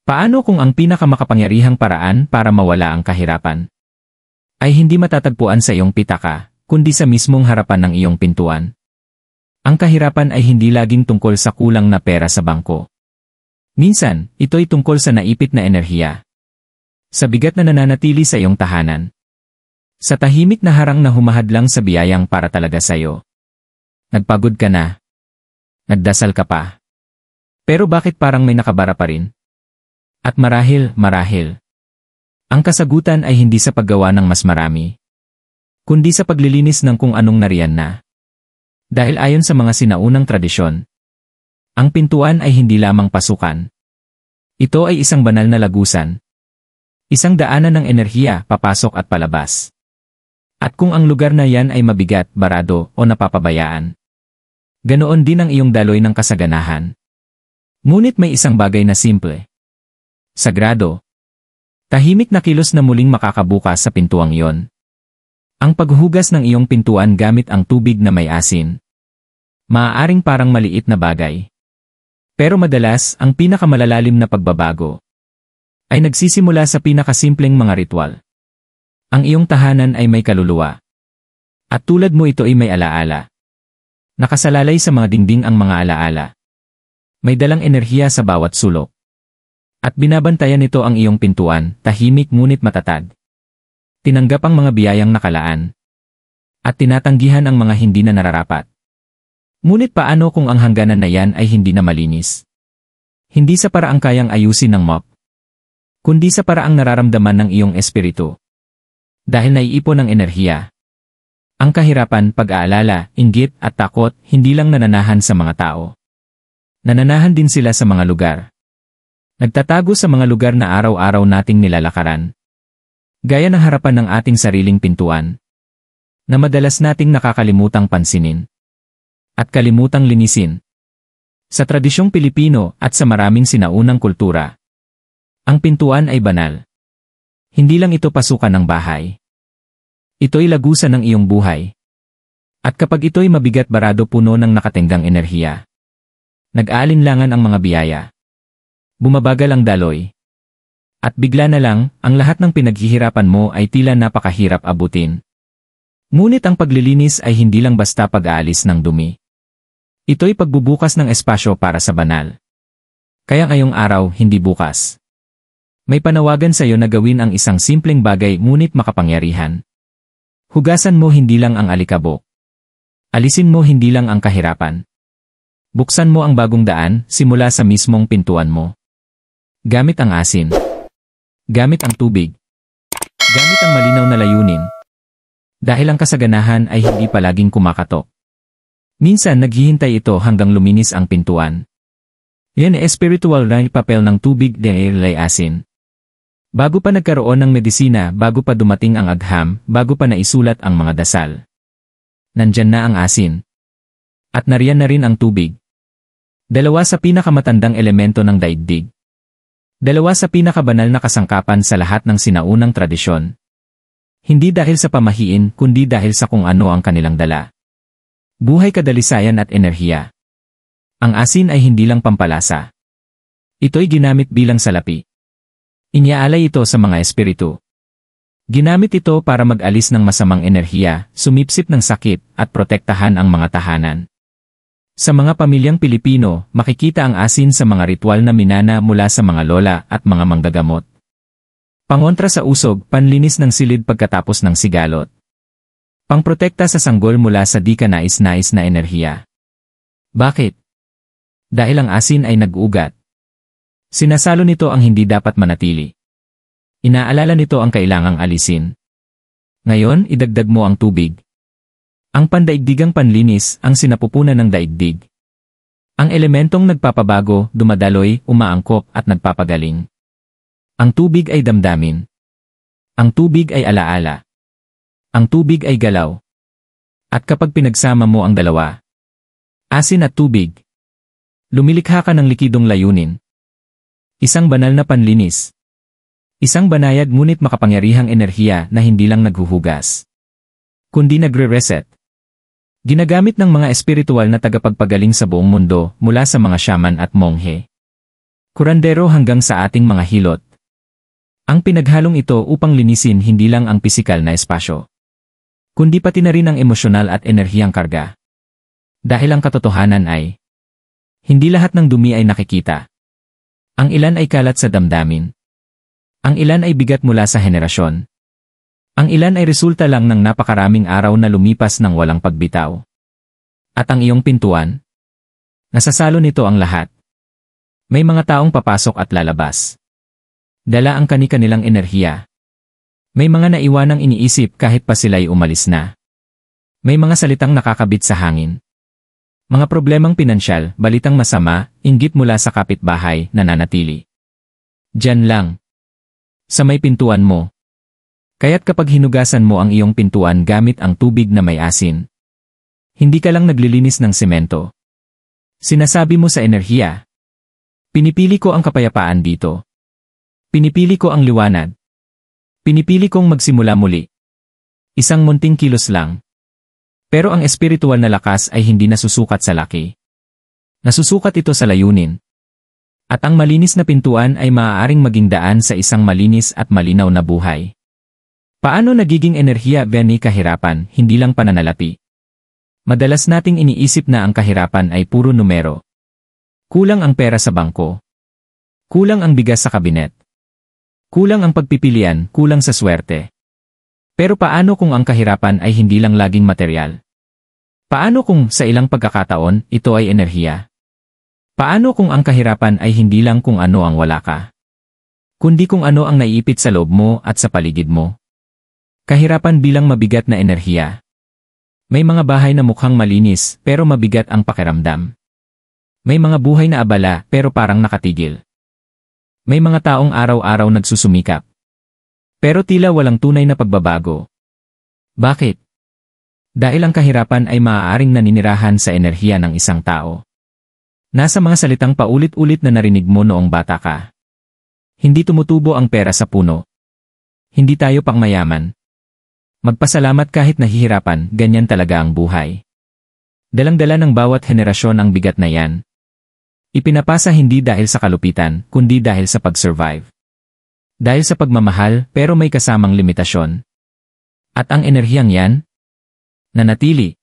Paano kung ang pinakamakapangyarihang paraan para mawala ang kahirapan ay hindi matatagpuan sa iyong pitaka, kundi sa mismong harapan ng iyong pintuan? Ang kahirapan ay hindi laging tungkol sa kulang na pera sa bangko. Minsan, ito'y tungkol sa naipit na enerhiya. Sa bigat na nananatili sa iyong tahanan. Sa tahimik na harang na humahadlang sa biyayang para talaga sa iyo. Nagpagod ka na. Nagdasal ka pa. Pero bakit parang may nakabara pa rin? At marahil, ang kasagutan ay hindi sa paggawa ng mas marami, kundi sa paglilinis ng kung anong nariyan na. Dahil ayon sa mga sinaunang tradisyon, ang pintuan ay hindi lamang pasukan. Ito ay isang banal na lagusan. Isang daanan ng enerhiya, papasok at palabas. At kung ang lugar na yan ay mabigat, barado, o napapabayaan, ganoon din ang iyong daloy ng kasaganahan. Ngunit may isang bagay na simple. Sagrado. Tahimik na kilos na muling makakabukas sa pintuang iyon. Ang paghugas ng iyong pintuan gamit ang tubig na may asin. Maaaring parang maliit na bagay. Pero madalas, ang pinakamalalalim na pagbabago ay nagsisimula sa pinakasimpleng mga ritual. Ang iyong tahanan ay may kaluluwa. At tulad mo ito ay may alaala. Nakasalalay sa mga dingding ang mga alaala. May dalang enerhiya sa bawat sulok. At binabantayan nito ang iyong pintuan, tahimik ngunit matatag. Tinanggap ang mga biyayang nakalaan. At tinatanggihan ang mga hindi na nararapat. Ngunit paano kung ang hangganan na yan ay hindi na malinis? Hindi sa paraang kayang ayusin ng mop, kundi sa paraang nararamdaman ng iyong espiritu. Dahil naiipon ang enerhiya. Ang kahirapan, pag-aalala, inggit at takot hindi lang nananahan sa mga tao. Nananahan din sila sa mga lugar. Nagtatago sa mga lugar na araw-araw nating nilalakaran. Gaya ng harapan ng ating sariling pintuan, na madalas nating nakakalimutang pansinin. At kalimutang linisin. Sa tradisyong Pilipino at sa maraming sinaunang kultura, ang pintuan ay banal. Hindi lang ito pasukan ng bahay. Ito'y lagusan ng iyong buhay. At kapag ito'y mabigat barado puno ng nakatenggang enerhiya, nag-aalinlangan ang mga biyaya. Bumabagal ang daloy. At bigla na lang, ang lahat ng pinaghihirapan mo ay tila napakahirap abutin. Ngunit ang paglilinis ay hindi lang basta pag-aalis ng dumi. Ito'y pagbubukas ng espasyo para sa banal. Kaya ngayong araw, hindi bukas. May panawagan sa iyo na gawin ang isang simpleng bagay ngunit makapangyarihan. Hugasan mo hindi lang ang alikabok. Alisin mo hindi lang ang kahirapan. Buksan mo ang bagong daan, simula sa mismong pintuan mo. Gamit ang asin. Gamit ang tubig. Gamit ang malinaw na layunin. Dahil ang kasaganahan ay hindi palaging kumakatok. Minsan naghihintay ito hanggang luminis ang pintuan. Yan ay spiritual na papel ng tubig dahil ay asin. Bago pa nagkaroon ng medisina, bago pa dumating ang agham, bago pa naisulat ang mga dasal. Nandyan na ang asin. At nariyan na rin ang tubig. Dalawa sa pinakamatandang elemento ng daigdig. Dalawa sa pinakabanal na kasangkapan sa lahat ng sinaunang tradisyon. Hindi dahil sa pamahiin, kundi dahil sa kung ano ang kanilang dala. Buhay, kadalisayan at enerhiya. Ang asin ay hindi lang pampalasa. Ito'y ginamit bilang salapi. Iniaalay ito sa mga espiritu. Ginamit ito para mag-alis ng masamang enerhiya, sumipsip ng sakit, at protektahan ang mga tahanan. Sa mga pamilyang Pilipino, makikita ang asin sa mga ritual na minana mula sa mga lola at mga manggagamot. Pangontra sa usog, panlinis ng silid pagkatapos ng sigalot. Pangprotekta sa sanggol mula sa di ka nais-nais na enerhiya. Bakit? Dahil ang asin ay nag-uugat. Sinasalo nito ang hindi dapat manatili. Inaalala nito ang kailangang alisin. Ngayon, idagdag mo ang tubig. Ang pandaigdigang panlinis, ang sinapupunan ng daigdig. Ang elementong nagpapabago, dumadaloy, umaangkop at nagpapagaling. Ang tubig ay damdamin. Ang tubig ay alaala. Ang tubig ay galaw. At kapag pinagsama mo ang dalawa, asin at tubig, lumilikha ka ng likidong layunin. Isang banal na panlinis. Isang banayad ngunit makapangyarihang enerhiya na hindi lang naghuhugas, kundi nagre-reset. Ginagamit ng mga espiritual na tagapagpagaling sa buong mundo mula sa mga shaman at monghe. Kurandero hanggang sa ating mga hilot. Ang pinaghalong ito upang linisin hindi lang ang pisikal na espasyo, kundi pati na rin ang emosyonal at enerhiyang karga. Dahil ang katotohanan ay, hindi lahat ng dumi ay nakikita. Ang ilan ay kalat sa damdamin. Ang ilan ay bigat mula sa henerasyon. Ang ilan ay resulta lang ng napakaraming araw na lumipas ng walang pagbitaw. At ang iyong pintuan? Nasasalo nito ang lahat. May mga taong papasok at lalabas. Dala ang kani-kanilang enerhiya. May mga naiwanang iniisip kahit pa sila'y umalis na. May mga salitang nakakabit sa hangin. Mga problemang pinansyal, balitang masama, inggit mula sa kapitbahay, nananatili. Diyan lang. Sa may pintuan mo. Kaya't kapag hinugasan mo ang iyong pintuan gamit ang tubig na may asin, hindi ka lang naglilinis ng semento. Sinasabi mo sa enerhiya, pinipili ko ang kapayapaan dito. Pinipili ko ang liwanag. Pinipili kong magsimula muli. Isang munting kilos lang. Pero ang espiritual na lakas ay hindi nasusukat sa laki. Nasusukat ito sa layunin. At ang malinis na pintuan ay maaaring maging daan sa isang malinis at malinaw na buhay. Paano nagiging enerhiya ni kahirapan, hindi lang pananalapi? Madalas nating iniisip na ang kahirapan ay puro numero. Kulang ang pera sa bangko. Kulang ang bigas sa kabinet. Kulang ang pagpipilian, kulang sa swerte. Pero paano kung ang kahirapan ay hindi lang laging material? Paano kung sa ilang pagkakataon, ito ay enerhiya? Paano kung ang kahirapan ay hindi lang kung ano ang wala ka, kundi kung ano ang naiipit sa loob mo at sa paligid mo? Kahirapan bilang mabigat na enerhiya. May mga bahay na mukhang malinis pero mabigat ang pakiramdam. May mga buhay na abala pero parang nakatigil. May mga taong araw-araw nagsusumikap, pero tila walang tunay na pagbabago. Bakit? Dahil ang kahirapan ay maaaring naninirahan sa enerhiya ng isang tao. Nasa mga salitang paulit-ulit na narinig mo noong bata ka. Hindi tumutubo ang pera sa puno. Hindi tayo pangmayaman. Magpasalamat kahit nahihirapan, ganyan talaga ang buhay. Dalang-dala ng bawat henerasyon ang bigat na yan. Ipinapasa hindi dahil sa kalupitan, kundi dahil sa pag-survive. Dahil sa pagmamahal, pero may kasamang limitasyon. At ang enerhiyang yan? Nanatili.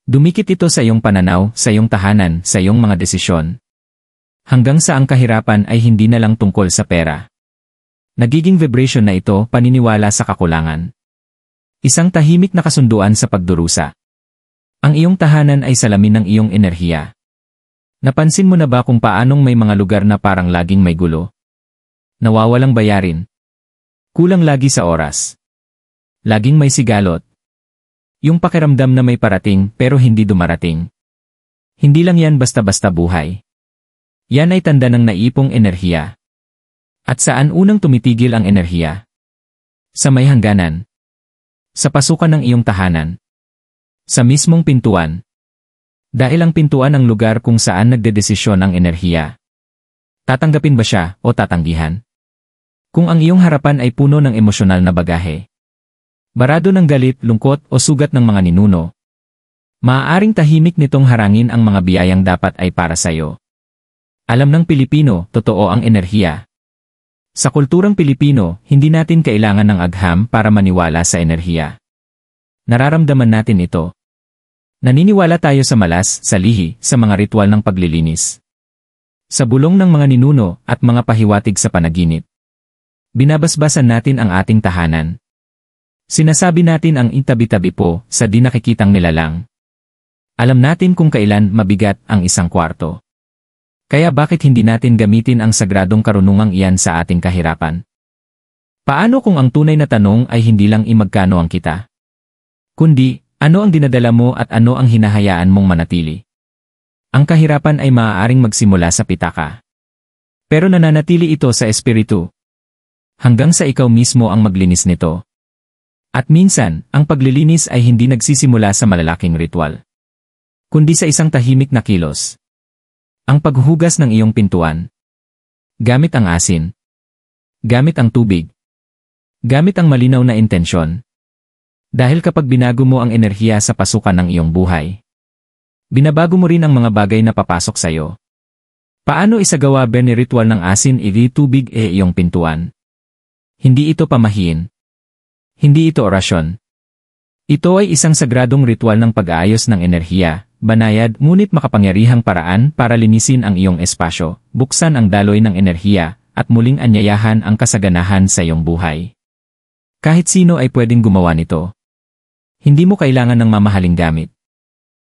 Dumikit ito sa iyong pananaw, sa iyong tahanan, sa iyong mga desisyon. Hanggang sa ang kahirapan ay hindi na lang tungkol sa pera. Nagiging vibration na ito, paniniwala sa kakulangan. Isang tahimik na kasunduan sa pagdurusa. Ang iyong tahanan ay salamin ng iyong enerhiya. Napansin mo na ba kung paanong may mga lugar na parang laging may gulo? Nawawalang bayarin. Kulang lagi sa oras. Laging may sigalot. Yung pakiramdam na may parating pero hindi dumarating. Hindi lang yan basta-basta buhay. Yan ay tanda ng naipong enerhiya. At saan unang tumitigil ang enerhiya? Sa may hangganan. Sa pasukan ng iyong tahanan. Sa mismong pintuan. Dahil ang pintuan ang lugar kung saan nagdedesisyon ang enerhiya. Tatanggapin ba siya o tatanggihan? Kung ang iyong harapan ay puno ng emosyonal na bagahe, barado ng galit, lungkot o sugat ng mga ninuno, maaaring tahimik nitong harangin ang mga biyayang dapat ay para sa iyo. Alam ng Pilipino, totoo ang enerhiya. Sa kulturang Pilipino, hindi natin kailangan ng agham para maniwala sa enerhiya. Nararamdaman natin ito. Naniniwala tayo sa malas, sa lihi, sa mga ritual ng paglilinis. Sa bulong ng mga ninuno at mga pahiwatig sa panaginip. Binabasbasan natin ang ating tahanan. Sinasabi natin ang itabi-tabi po sa di nakikitang nilalang. Alam natin kung kailan mabigat ang isang kwarto. Kaya bakit hindi natin gamitin ang sagradong karunungang iyan sa ating kahirapan? Paano kung ang tunay na tanong ay hindi lang imagkano ang kita? Kundi, ano ang dinadala mo at ano ang hinahayaan mong manatili? Ang kahirapan ay maaaring magsimula sa pitaka. Pero nananatili ito sa espiritu. Hanggang sa ikaw mismo ang maglinis nito. At minsan, ang paglilinis ay hindi nagsisimula sa malalaking ritual. Kundi sa isang tahimik na kilos. Ang paghuhugas ng iyong pintuan. Gamit ang asin. Gamit ang tubig. Gamit ang malinaw na intensyon. Dahil kapag binago mo ang enerhiya sa pasukan ng iyong buhay, binabago mo rin ang mga bagay na papasok sa iyo. Paano isagawa ni ritual ng asin tubig iyong pintuan? Hindi ito pamahiin. Hindi ito orasyon. Ito ay isang sagradong ritual ng pag-aayos ng enerhiya, banayad ngunit makapangyarihang paraan para linisin ang iyong espasyo, buksan ang daloy ng enerhiya, at muling anyayahan ang kasaganahan sa iyong buhay. Kahit sino ay pwedeng gumawa nito. Hindi mo kailangan ng mamahaling gamit.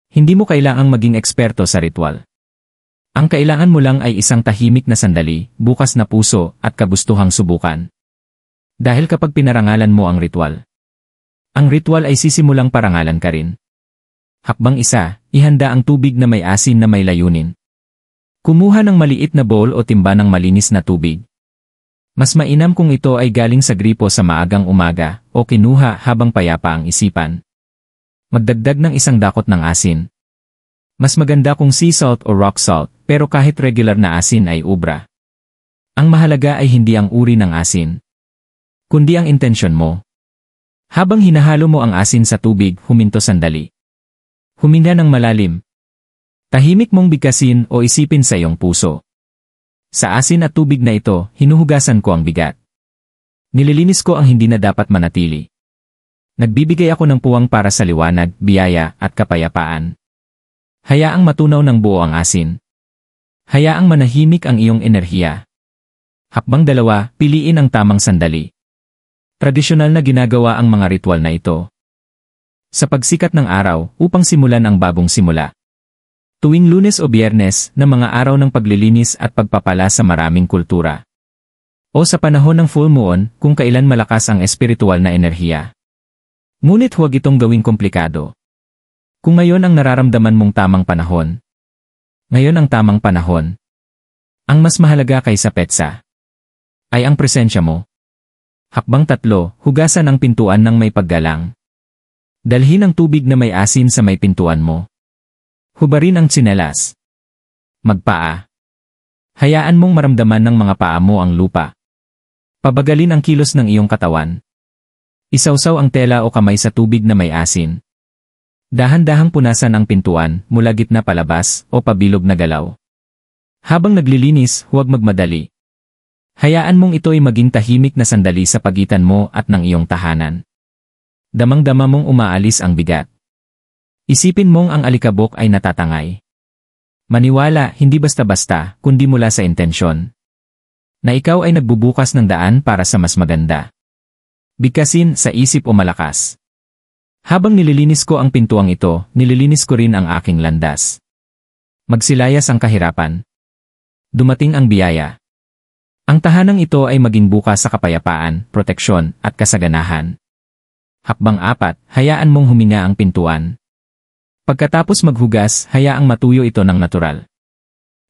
Hindi mo kailangang maging eksperto sa ritual. Ang kailangan mo lang ay isang tahimik na sandali, bukas na puso, at kagustuhang subukan. Dahil kapag pinarangalan mo ang ritual ay sisimulang parangalan ka rin. Hakbang 1, ihanda ang tubig na may asin na may layunin. Kumuha ng maliit na bowl o timba ng malinis na tubig. Mas mainam kung ito ay galing sa gripo sa maagang umaga o kinuha habang payapa ang isipan. Magdagdag ng 1 dakot ng asin. Mas maganda kung sea salt o rock salt, pero kahit regular na asin ay ubra. Ang mahalaga ay hindi ang uri ng asin, kundi ang intensyon mo. Habang hinahalo mo ang asin sa tubig, huminto sandali. Huminga ng malalim. Tahimik mong bigkasin o isipin sa iyong puso. Sa asin at tubig na ito, hinuhugasan ko ang bigat. Nililinis ko ang hindi na dapat manatili. Nagbibigay ako ng puwang para sa liwanag, biyaya, at kapayapaan. Hayaang matunaw ng buo ang asin. Hayaang manahimik ang iyong enerhiya. Hakbang 2, piliin ang tamang sandali. Tradisyonal na ginagawa ang mga ritual na ito sa pagsikat ng araw upang simulan ang bagong simula. Tuwing Lunes o Biyernes na mga araw ng paglilinis at pagpapala sa maraming kultura. O sa panahon ng full moon kung kailan malakas ang espiritual na enerhiya. Ngunit huwag itong gawing komplikado. Kung ngayon ang nararamdaman mong tamang panahon, ngayon ang tamang panahon. Ang mas mahalaga kaysa petsa ay ang presensya mo. Hakbang 3, hugasan ang pintuan ng may paggalang. Dalhin ang tubig na may asin sa may pintuan mo. Hubarin ang tsinelas. Magpaa. Hayaan mong maramdaman ng mga paa mo ang lupa. Pabagalin ang kilos ng iyong katawan. Isawsaw ang tela o kamay sa tubig na may asin. Dahan-dahang punasan ang pintuan mula gitna palabas o pabilog na galaw. Habang naglilinis, huwag magmadali. Hayaan mong ito'y maging tahimik na sandali sa pagitan mo at ng iyong tahanan. Damang-dama mong umaalis ang bigat. Isipin mong ang alikabok ay natatangay. Maniwala, hindi basta-basta, kundi mula sa intensyon. Na ikaw ay nagbubukas ng daan para sa mas maganda. Bigkasin sa isip o malakas. Habang nililinis ko ang pintuang ito, nililinis ko rin ang aking landas. Magsilayas ang kahirapan. Dumating ang biyaya. Ang tahanang ito ay maging bukas sa kapayapaan, proteksyon, at kasaganahan. Hakbang 4, hayaan mong huminga ang pintuan. Pagkatapos maghugas, hayaang matuyo ito ng natural.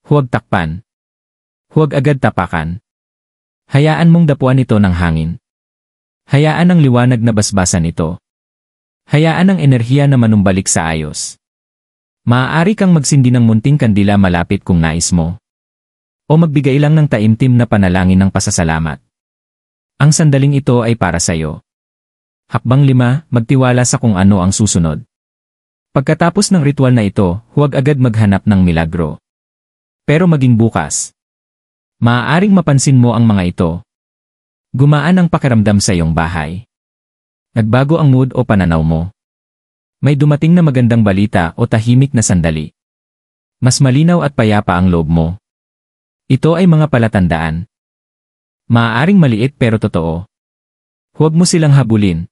Huwag takpan. Huwag agad tapakan. Hayaan mong dapuan ito ng hangin. Hayaan ang liwanag na basbasan ito. Hayaan ang enerhiya na manumbalik sa ayos. Maaari kang magsindi ng munting kandila malapit kung nais mo. O magbigay lang ng taimtim na panalangin ng pasasalamat. Ang sandaling ito ay para sa iyo. Hakbang 5, magtiwala sa kung ano ang susunod. Pagkatapos ng ritual na ito, huwag agad maghanap ng milagro. Pero maging bukas. Maaaring mapansin mo ang mga ito. Gumaan ang pakiramdam sa iyong bahay. Nagbago ang mood o pananaw mo. May dumating na magandang balita o tahimik na sandali. Mas malinaw at payapa ang loob mo. Ito ay mga palatandaan. Maaaring maliit pero totoo. Huwag mo silang habulin.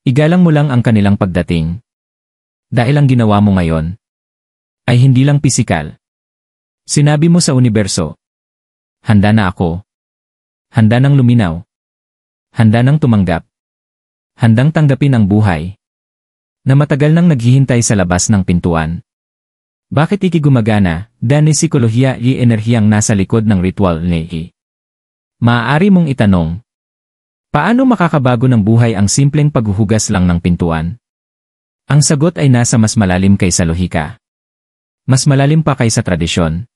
Igalang mo lang ang kanilang pagdating. Dahil ang ginawa mo ngayon ay hindi lang pisikal. Sinabi mo sa universo, handa na ako. Handa nang luminaw. Handa nang tumanggap. Handang tanggapin ang buhay na matagal nang naghihintay sa labas ng pintuan. Bakit ikigumagana, dahil psikolohiya enerhiyang nasa likod ng ritual ni. Maaari mong itanong, paano makakabago ng buhay ang simpleng paghuhugas lang ng pintuan? Ang sagot ay nasa mas malalim kaysa lohika. Mas malalim pa kaysa tradisyon.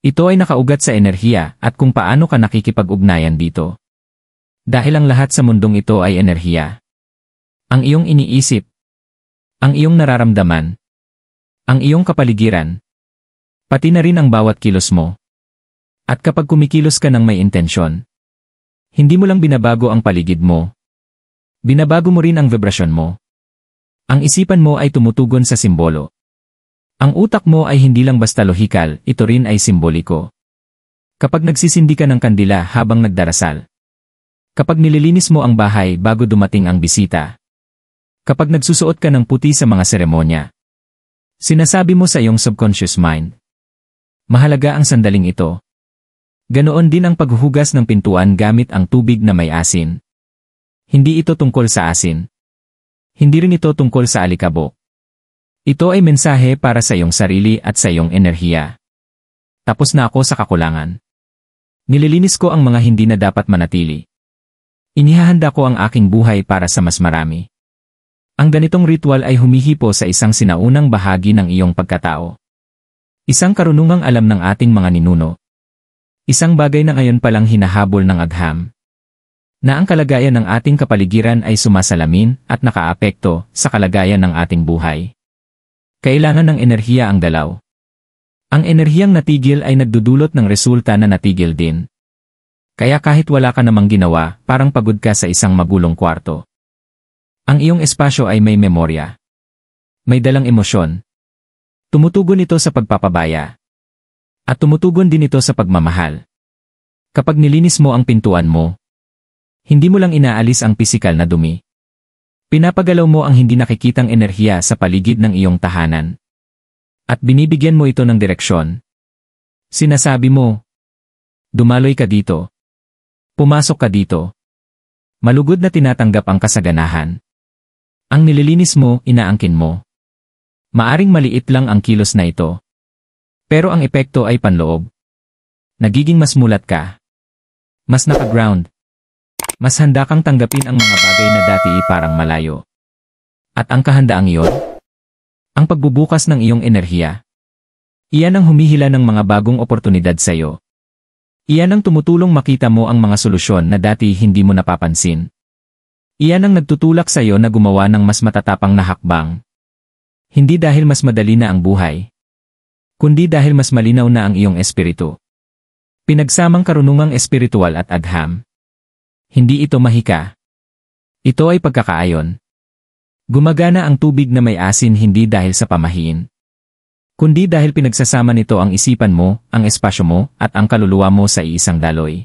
Ito ay nakaugat sa enerhiya at kung paano ka nakikipag-ugnayan dito. Dahil ang lahat sa mundong ito ay enerhiya. Ang iyong iniisip, ang iyong nararamdaman, ang iyong kapaligiran. Pati na rin ang bawat kilos mo. At kapag kumikilos ka ng may intensyon, hindi mo lang binabago ang paligid mo. Binabago mo rin ang vibrasyon mo. Ang isipan mo ay tumutugon sa simbolo. Ang utak mo ay hindi lang basta lohikal, ito rin ay simboliko. Kapag nagsisindi ka ng kandila habang nagdarasal. Kapag nililinis mo ang bahay bago dumating ang bisita. Kapag nagsusuot ka ng puti sa mga seremonya. Sinasabi mo sa iyong subconscious mind. Mahalaga ang sandaling ito. Ganoon din ang paghuhugas ng pintuan gamit ang tubig na may asin. Hindi ito tungkol sa asin. Hindi rin ito tungkol sa alikabok. Ito ay mensahe para sa iyong sarili at sa iyong enerhiya. Tapos na ako sa kakulangan. Nililinis ko ang mga hindi na dapat manatili. Inihahanda ko ang aking buhay para sa mas marami. Ang ganitong ritual ay humihipo sa isang sinaunang bahagi ng iyong pagkatao. Isang karunungang alam ng ating mga ninuno. Isang bagay na ngayon palang hinahabol ng agham. Na ang kalagayan ng ating kapaligiran ay sumasalamin at nakaapekto sa kalagayan ng ating buhay. Kailangan ng enerhiya ang dalaw. Ang enerhiyang natigil ay nagdudulot ng resulta na natigil din. Kaya kahit wala ka namang ginawa, parang pagod ka sa isang magulong kwarto. Ang iyong espasyo ay may memorya. May dalang emosyon. Tumutugon ito sa pagpapabaya. At tumutugon din ito sa pagmamahal. Kapag nilinis mo ang pintuan mo, hindi mo lang inaalis ang pisikal na dumi. Pinapagalaw mo ang hindi nakikitang enerhiya sa paligid ng iyong tahanan. At binibigyan mo ito ng direksyon. Sinasabi mo, dumaloy ka dito. Pumasok ka dito. Malugod na tinatanggap ang kasaganahan. Ang nililinis mo, inaangkin mo. Maaring maliit lang ang kilos na ito. Pero ang epekto ay panloob. Nagiging mas mulat ka. Mas naka-ground. Mas handa kang tanggapin ang mga bagay na dati parang malayo. At ang kahandaang iyon? Ang pagbubukas ng iyong enerhiya. Iyan ang humihila ng mga bagong oportunidad sa iyo. Iyan ang tumutulong makita mo ang mga solusyon na dati hindi mo napapansin. Iyan ang nagtutulak sa iyo na gumawa ng mas matatapang na hakbang. Hindi dahil mas madali na ang buhay, kundi dahil mas malinaw na ang iyong espiritu. Pinagsamang karunungang espiritual at agham. Hindi ito mahika. Ito ay pagkakaayon. Gumagana ang tubig na may asin hindi dahil sa pamahiin, kundi dahil pinagsasama nito ang isipan mo, ang espasyo mo, at ang kaluluwa mo sa iisang daloy.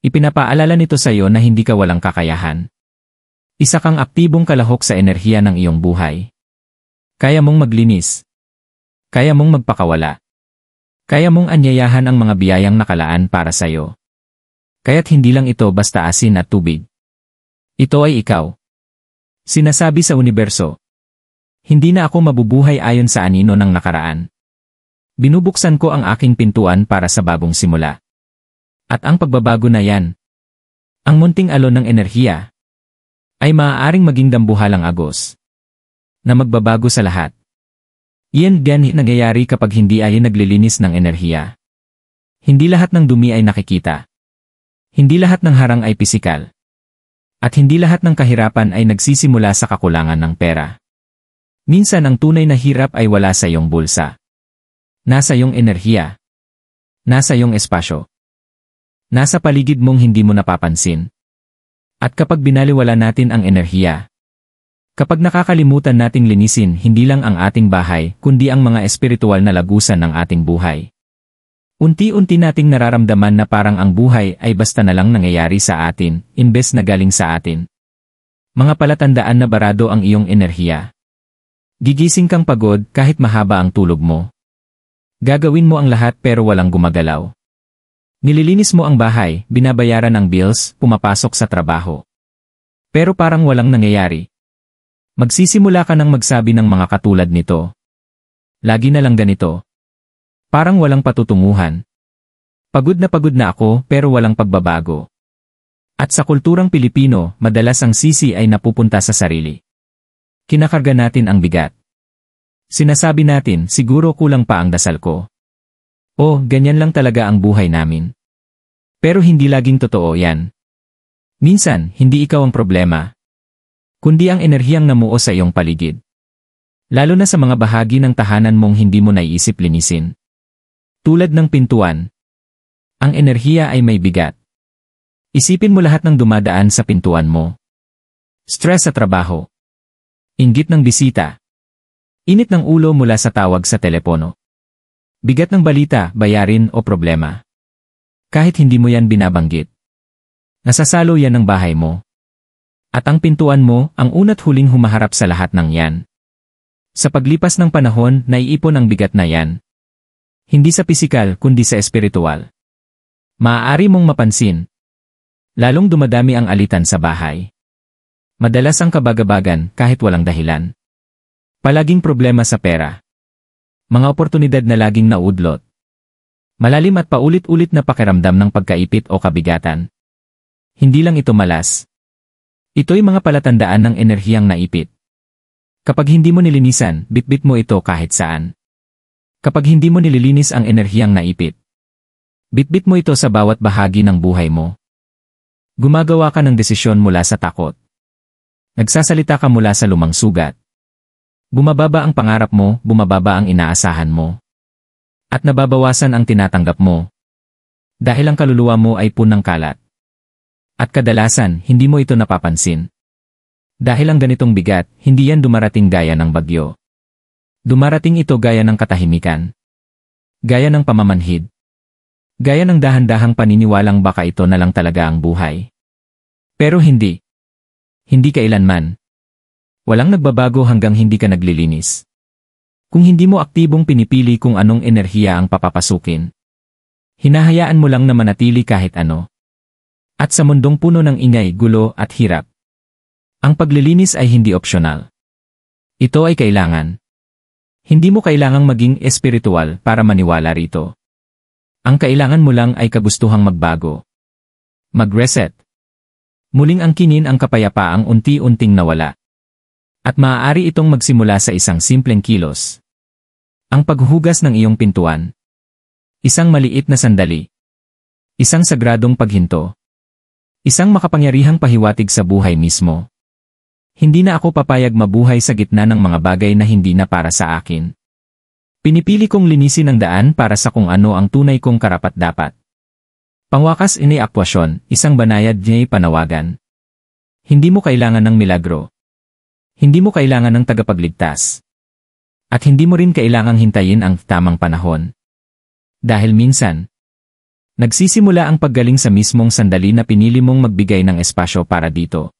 Ipinapaalala nito sa iyo na hindi ka walang kakayahan. Isa kang aktibong kalahok sa enerhiya ng iyong buhay. Kaya mong maglinis. Kaya mong magpakawala. Kaya mong anyayahan ang mga biyayang nakalaan para sa iyo. Kaya't hindi lang ito basta asin at tubig. Ito ay ikaw. Sinasabi sa universo. Hindi na ako mabubuhay ayon sa anino ng nakaraan. Binubuksan ko ang aking pintuan para sa bagong simula. At ang pagbabago na yan, ang munting alon ng enerhiya, ay maaaring maging dambuhalang agos na magbabago sa lahat. Iyan nangyayari kapag hindi ay naglilinis ng enerhiya. Hindi lahat ng dumi ay nakikita. Hindi lahat ng harang ay pisikal. At hindi lahat ng kahirapan ay nagsisimula sa kakulangan ng pera. Minsan ang tunay na hirap ay wala sa iyong bulsa. Nasa iyong enerhiya. Nasa iyong espasyo. Nasa paligid mong hindi mo napapansin. At kapag binaliwala natin ang enerhiya, kapag nakakalimutan nating linisin hindi lang ang ating bahay, kundi ang mga espiritual na lagusan ng ating buhay. Unti-unti nating nararamdaman na parang ang buhay ay basta na lang nangyayari sa atin, imbes na galing sa atin. Mga palatandaan na barado ang iyong enerhiya. Gigising kang pagod kahit mahaba ang tulog mo. Gagawin mo ang lahat pero walang gumagalaw. Nililinis mo ang bahay, binabayaran ang bills, pumapasok sa trabaho. Pero parang walang nangyayari. Magsisimula ka nang magsabi ng mga katulad nito. Lagi na lang ganito. Parang walang patutunguhan. Pagod na ako pero walang pagbabago. At sa kulturang Pilipino, madalas ang sisi ay napupunta sa sarili. Kinakarga natin ang bigat. Sinasabi natin, siguro kulang pa ang dasal ko. O, ganyan lang talaga ang buhay namin. Pero hindi laging totoo yan. Minsan, hindi ikaw ang problema, kundi ang enerhiyang namuo sa iyong paligid. Lalo na sa mga bahagi ng tahanan mong hindi mo naiisip linisin. Tulad ng pintuan, ang enerhiya ay may bigat. Isipin mo lahat ng dumadaan sa pintuan mo. Stress sa trabaho. Inggit ng bisita. Init ng ulo mula sa tawag sa telepono. Bigat ng balita, bayarin o problema. Kahit hindi mo yan binabanggit. Nasasalo yan ng bahay mo. At ang pintuan mo, ang una't huling humaharap sa lahat ng yan. Sa paglipas ng panahon, naiipon ang bigat na yan. Hindi sa pisikal, kundi sa espiritual. Maaari mong mapansin. Lalong dumadami ang alitan sa bahay. Madalas ang kabagabagan kahit walang dahilan. Palaging problema sa pera. Mga oportunidad na laging naudlot. Malalim at paulit-ulit na pakiramdam ng pagkaipit o kabigatan. Hindi lang ito malas. Ito'y mga palatandaan ng enerhiyang naipit. Kapag hindi mo nilinisan, bitbit mo ito kahit saan. Kapag hindi mo nililinis ang enerhiyang naipit, bitbit mo ito sa bawat bahagi ng buhay mo. Gumagawa ka ng desisyon mula sa takot. Nagsasalita ka mula sa lumang sugat. Bumababa ang pangarap mo, bumababa ang inaasahan mo. At nababawasan ang tinatanggap mo. Dahil ang kaluluwa mo ay punang kalat. At kadalasan, hindi mo ito napapansin. Dahil ang ganitong bigat, hindi yan dumarating gaya ng bagyo. Dumarating ito gaya ng katahimikan. Gaya ng pamamanhid. Gaya ng dahan-dahang paniniwalang baka ito na lang talaga ang buhay. Pero hindi. Hindi kailanman. Walang nagbabago hanggang hindi ka naglilinis. Kung hindi mo aktibong pinipili kung anong enerhiya ang papapasukin, hinahayaan mo lang na manatili kahit ano. At sa mundong puno ng ingay, gulo at hirap, ang paglilinis ay hindi opsyonal. Ito ay kailangan. Hindi mo kailangang maging espiritual para maniwala rito. Ang kailangan mo lang ay kagustuhang magbago. Mag-reset. Muling angkinin ang kapayapaang unti-unting nawala. At maaari itong magsimula sa isang simpleng kilos. Ang paghugas ng iyong pintuan. Isang maliit na sandali. Isang sagradong paghinto. Isang makapangyarihang pahiwatig sa buhay mismo. Hindi na ako papayag mabuhay sa gitna ng mga bagay na hindi na para sa akin. Pinipili kong linisin ang daan para sa kung ano ang tunay kong karapat-dapat. Pangwakas ini aktwasyon, isang banayad niya'y panawagan. Hindi mo kailangan ng milagro. Hindi mo kailangan ng tagapagligtas. At hindi mo rin kailangang hintayin ang tamang panahon. Dahil minsan, nagsisimula ang paggaling sa mismong sandali na pinili mong magbigay ng espasyo para dito.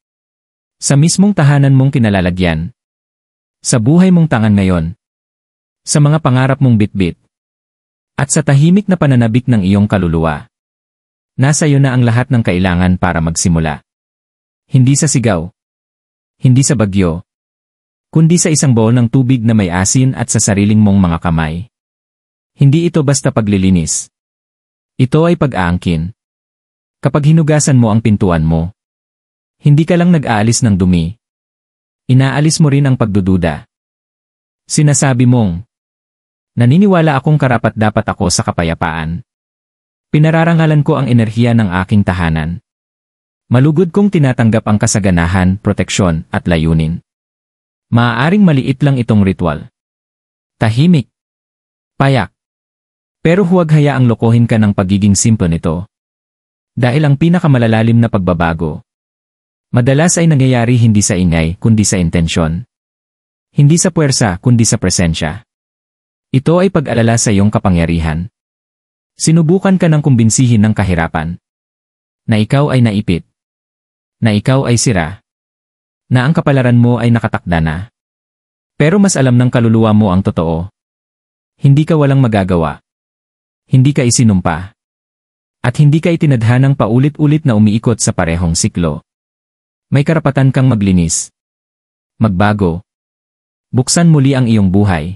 Sa mismong tahanan mong kinalalagyan. Sa buhay mong tangan ngayon. Sa mga pangarap mong bitbit. At sa tahimik na pananabik ng iyong kaluluwa. Nasa iyo na ang lahat ng kailangan para magsimula. Hindi sa sigaw. Hindi sa bagyo. Kundi sa isang bowl ng tubig na may asin at sa sariling mong mga kamay. Hindi ito basta paglilinis. Ito ay pag-aangkin. Kapag hinugasan mo ang pintuan mo, hindi ka lang nag-aalis ng dumi. Inaalis mo rin ang pagdududa. Sinasabi mong, naniniwala akong karapat-dapat ako sa kapayapaan. Pinararangalan ko ang enerhiya ng aking tahanan. Malugod kong tinatanggap ang kasaganahan, proteksyon, at layunin. Maaaring maliit lang itong ritual. Tahimik. Payak. Pero huwag hayaang lokohin ka ng pagiging simple nito. Dahil ang pinakamalalalim na pagbabago, madalas ay nangyayari hindi sa ingay, kundi sa intensyon. Hindi sa puwersa, kundi sa presensya. Ito ay pag-alala sa iyong kapangyarihan. Sinubukan ka ng kumbinsihin ng kahirapan. Na ikaw ay naipit. Na ikaw ay sira. Na ang kapalaran mo ay nakatakda na. Pero mas alam ng kaluluwa mo ang totoo. Hindi ka walang magagawa. Hindi ka isinumpa. At hindi ka itinadhanang paulit-ulit na umiikot sa parehong siklo. May karapatan kang maglinis. Magbago. Buksan muli ang iyong buhay.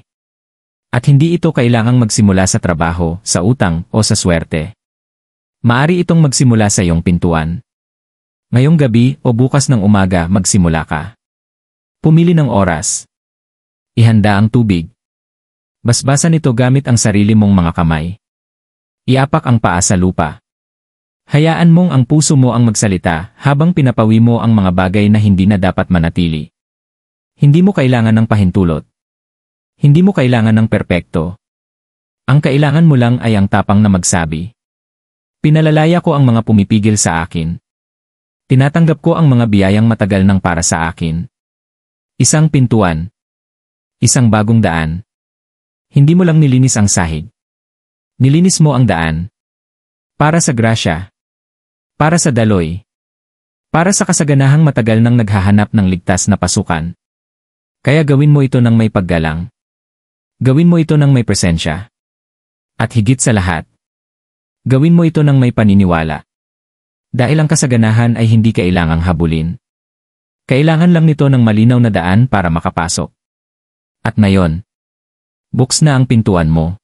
At hindi ito kailangang magsimula sa trabaho, sa utang, o sa swerte. Maari itong magsimula sa iyong pintuan. Ngayong gabi o bukas ng umaga magsimula ka. Pumili ng oras. Ihanda ang tubig. Basbasan ito gamit ang sarili mong mga kamay. Iapak ang paa sa lupa. Hayaan mong ang puso mo ang magsalita habang pinapawi mo ang mga bagay na hindi na dapat manatili. Hindi mo kailangan ng pahintulot. Hindi mo kailangan ng perpekto. Ang kailangan mo lang ay ang tapang na magsabi. Pinalalaya ko ang mga pumipigil sa akin. Tinatanggap ko ang mga biyayang matagal nang para sa akin. Isang pintuan. Isang bagong daan. Hindi mo lang nilinis ang sahig. Nilinis mo ang daan. Para sa grasya. Para sa daloy. Para sa kasaganahang matagal nang naghahanap ng ligtas na pasukan. Kaya gawin mo ito ng may paggalang. Gawin mo ito ng may presensya. At higit sa lahat, gawin mo ito ng may paniniwala. Dahil ang kasaganahan ay hindi kailangang habulin. Kailangan lang nito ng malinaw na daan para makapasok. At ngayon, bukas na ang pintuan mo.